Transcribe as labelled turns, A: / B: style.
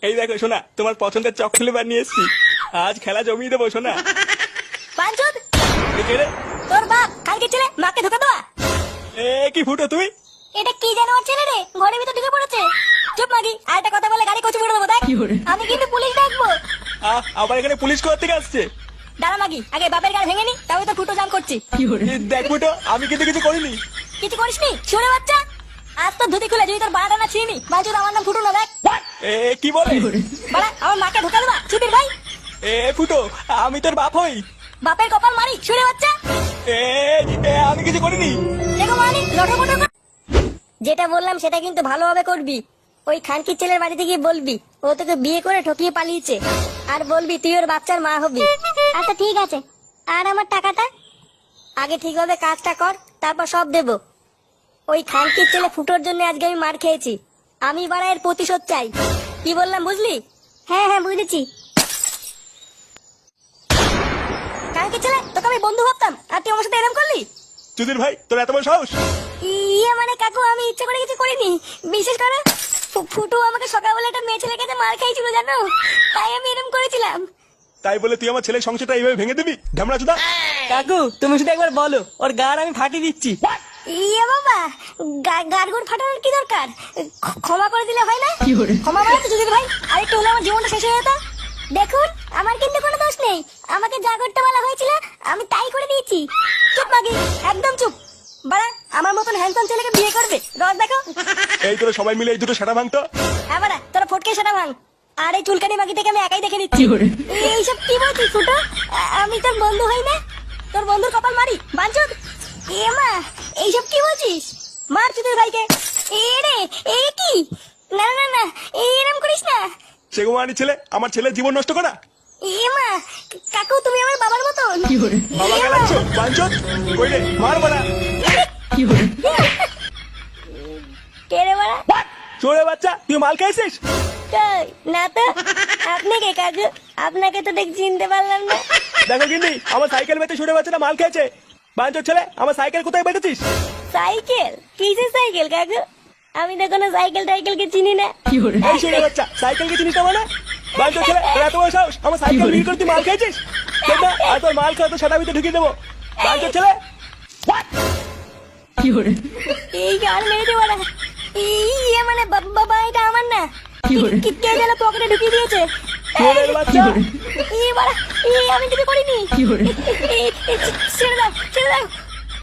A: এই দেখো শোনা, তোমার পছন্দের চকলেট বানিয়ে এসেছি। আজ খেলা জমিয়ে দেবো শোনা।
B: পাঁচুদ,
A: কে রে?
B: তোর বাপ কালকে ছেলে মাকে ধোকা দেওয়া।
A: এ কি ফুটো তুই?
B: এটা কি যেন ওর ছেলে রে, ঘরের ভিতর ঢুকে পড়েছে। চুপ মাগি, আর একটা কথা বলে গাড়ি কচু করে দেবো দেখ। আমি কিন্তু পুলিশ ডাকবো।
A: আবার এখানে পুলিশ কোথা থেকে আসছে?
B: দাঁড়া মাগি, আগে বাপের গাড়ি ভেঙে নি, তবে তো ফুটো জাম করছি।
A: দেখ ফুটো, আমি কিন্তু কিছু করিনি।
B: কিছু করিসনি শুনে বাচ্চা? আজ তো ধুতি খুলে যদি তোর বাড়াটা না ছিনি, বাঞ্চুদ আমার নাম ফুটো না দেখ।
A: এ কি বলে?
B: বাড়া আমার মাকে ধোকা দেবা ছুটির ভাই।
A: এ ফুটো, আমি তোর বাপ হই।
B: বাপের কপাল মারি শুনে বাচ্চা।
A: এ আমি কিছু করিনি।
B: দেখো মানি লটো মোটো। যেটা বললাম সেটা কিন্তু ভালোভাবে করবি। ওই খানকির ছেলের বাড়িতে গিয়ে বলবি ও তোকে বিয়ে করে ঠকিয়ে পালিয়েছে, আর বলবি তুই ওর বাচ্চার মা হবি। আচ্ছা ঠিক আছে, আর আমার টাকাটা? আগে ঠিকভাবে কাজটা কর, তারপর সব দেব। ওই খানকির ছেলে ফুটোর জন্য আজকে আমি মার খেয়েছি, আমি বাড়া এর প্রতিশোধ চাই। কি বললাম বুঝলি? হ্যাঁ হ্যাঁ বুঝেছি। খানকির ছেলে, তোকে আমি বন্ধু ভাবতাম, আর তুই আমার সাথে এরকম করলি?
A: চুদির ভাই, তোর এত বড় সাহস?
B: ইয়ে মানে কাকু, আমি ইচ্ছা করে কিছু করিনি। বিশেষ করে ফুটু আমাকে সকালবেলা একটা মেয়ে ছেলের কাছে মার খাইছিল জানো, তাই আমি এরকম করেছিলাম।
A: তাই বলে তুই আমার ছেলের সংসারটা এইভাবে ভেঙে দিবি? ঢামড়া চুদা!
C: কাকু তুমি শুধু একবার বলো, ওর গান আমি ফাটিয়ে দিচ্ছি।
B: ইয়ে বাবা, গাড়গুড় ফাটানোর কি দরকার? ক্ষমা করে দিলে হয় না? ক্ষমা মানে তো যদি ভাই আরেকটু হলে আমার জীবনটা শেষ হয়ে যেত। দেখুন, আমার কিন্তু কোনো দোষ নেই, আমাকে যা করতে বলা হয়েছিল আমি তাই করে দিয়েছি। চুপ মাগি, একদম চুপ। বাড়া আমার মতন হ্যান্ডসাম ছেলেকে বিয়ে করবে? রদ দেখো।
A: এই তোরা সবাই মিলে এই দুটো সেটা ভাঙতো।
B: হ্যাঁ বাড়া, তোরা ফটকে সেটা ভাঙ। আর এই চুলকানি মাগিটাকে আমি একাই দেখে নিচ্ছি। এইসব কি বলছিস ফুটো? আমি তোর বন্ধু হই না? তোর বন্ধুর কপাল মারি বাঞ্চুদ। এ মা, এইসব কি বলছিস? মার চুদির ভাইকে। এ রে, এ কি? না না না, এরম করিস না।
A: সেগুমানি ছেলে, আমার ছেলের জীবন নষ্ট করা।
B: এ মা, কাকু তুমি আমার বাবার মতন।
A: বাবা
B: এ মা।
A: গেলাচ্ছ বাঞ্চত, কই রে মার বাড়া।
B: কে রে বাড়া?
A: চোরে বাচ্চা, তুই মাল খাইছিস?
B: কই, না তো। আপনি কে কাকু? আপনাকে তো দেখ চিনতে পারলাম না।
A: দেখো কিন্তু আমার সাইকেল বেঁচে চোরে বাচ্চাটা মাল খেয়েছে। বাঞ্চত ছেলে, আমার সাইকেল কোথায় বেঁচেছিস?
B: সাইকেল? কিসের সাইকেল কাকু? আমি তো কোনো সাইকেল টাইকেলকে চিনি না।
A: এই চোরে বাচ্চা, সাইকেলকে চিনিস না মানে? বাঞ্চত ছেলে, তোর এত বড় সাহস, আমার সাইকেল বিক্রি করে তুই মাল খেয়েছিস? কেন? আর তোর মাল খাওয়া তো সেটা ভিতরে ঢুকিয়ে দেবো। বাঞ্চত ছেলে,
B: এই গান মেরে দে বাড়া। ইয়ে মানে বাবা, এটা আমার না। কে যেন পকেটে ঢুকিয়ে দিয়েছে।
A: চোরের বাচ্চা।
B: ই বাড়া, আমি কিছু করিনি। ছেড়ে দাও, ছেড়ে দাও।